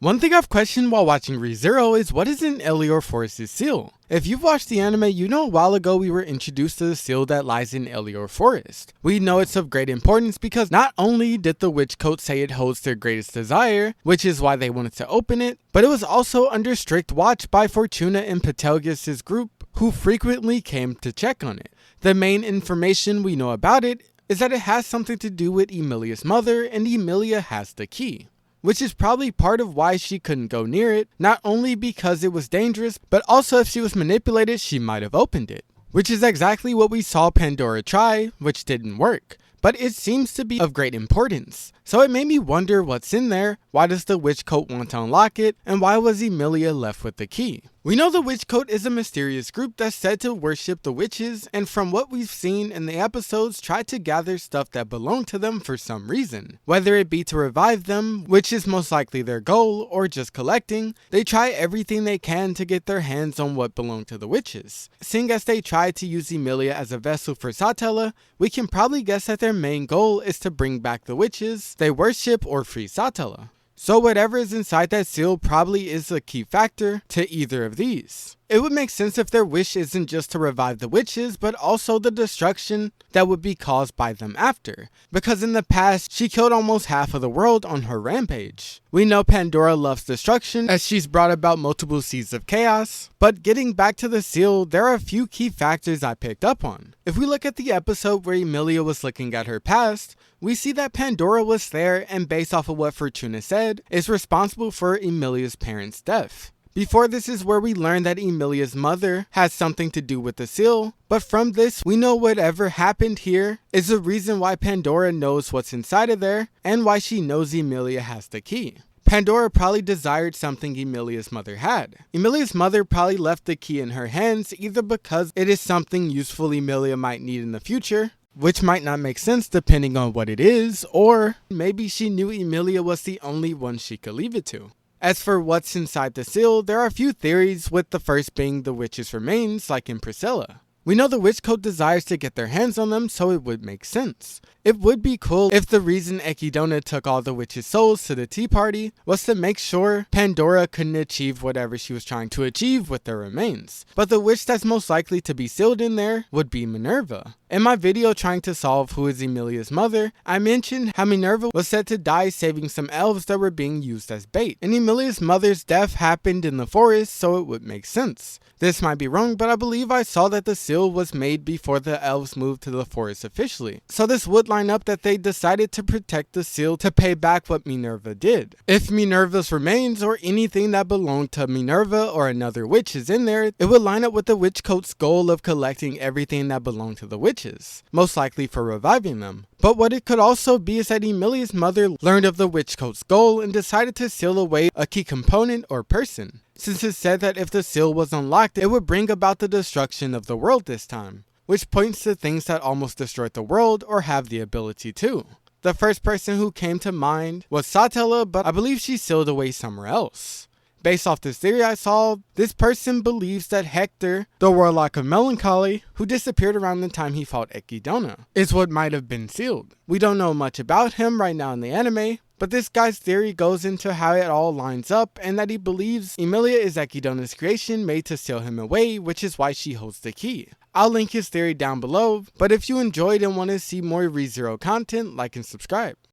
One thing I've questioned while watching ReZero is what is in Elior Forest's seal? If you've watched the anime, you know a while ago we were introduced to the seal that lies in Elior Forest. We know it's of great importance because not only did the witch coat say it holds their greatest desire, which is why they wanted to open it, but it was also under strict watch by Fortuna and Patelgius' group, who frequently came to check on it. The main information we know about it is that it has something to do with Emilia's mother, and Emilia has the key, which is probably part of why she couldn't go near it, not only because it was dangerous, but also if she was manipulated, she might have opened it. Which is exactly what we saw Pandora try, which didn't work. But it seems to be of great importance. So it made me wonder what's in there, why does the witch coat want to unlock it, and why was Emilia left with the key? We know the witch coat is a mysterious group that's said to worship the witches, and from what we've seen in the episodes, try to gather stuff that belonged to them for some reason. Whether it be to revive them, which is most likely their goal, or just collecting, they try everything they can to get their hands on what belonged to the witches. Seeing as they try to use Emilia as a vessel for Satella, we can probably guess that their main goal is to bring back the witches they worship or free Satella. So whatever is inside that seal probably is a key factor to either of these. It would make sense if their wish isn't just to revive the witches, but also the destruction that would be caused by them after. Because in the past, she killed almost half of the world on her rampage. We know Pandora loves destruction, as she's brought about multiple seeds of chaos. But getting back to the seal, there are a few key factors I picked up on. If we look at the episode where Emilia was looking at her past, we see that Pandora was there and based off of what Fortuna said, is responsible for Emilia's parents' death. Before this is where we learn that Emilia's mother has something to do with the seal, but from this we know whatever happened here is the reason why Pandora knows what's inside of there and why she knows Emilia has the key. Pandora probably desired something Emilia's mother had. Emilia's mother probably left the key in her hands either because it is something useful Emilia might need in the future, which might not make sense depending on what it is, or maybe she knew Emilia was the only one she could leave it to. As for what's inside the seal, there are a few theories, with the first being the witch's remains, like in Priscilla. We know the witch coat desires to get their hands on them, so it would make sense. It would be cool if the reason Echidna took all the witches' souls to the tea party was to make sure Pandora couldn't achieve whatever she was trying to achieve with their remains. But the witch that's most likely to be sealed in there would be Minerva. In my video trying to solve who is Emilia's mother, I mentioned how Minerva was said to die saving some elves that were being used as bait, and Emilia's mother's death happened in the forest, so it would make sense. This might be wrong, but I believe I saw that the seal was made before the elves moved to the forest officially. So this would line up that they decided to protect the seal to pay back what Minerva did. If Minerva's remains or anything that belonged to Minerva or another witch is in there, it would line up with the witch coat's goal of collecting everything that belonged to the witches, most likely for reviving them. But what it could also be is that Emilia's mother learned of the witch coat's goal and decided to seal away a key component or person, since it said that if the seal was unlocked, it would bring about the destruction of the world this time, which points to things that almost destroyed the world or have the ability to. The first person who came to mind was Satella, but I believe she's sealed away somewhere else. Based off this theory I saw, this person believes that Hector, the warlock of melancholy, who disappeared around the time he fought Echidna, is what might have been sealed. We don't know much about him right now in the anime, but this guy's theory goes into how it all lines up and that he believes Emilia is Echidna's creation made to seal him away, which is why she holds the key. I'll link his theory down below, but if you enjoyed and want to see more ReZero content, like and subscribe.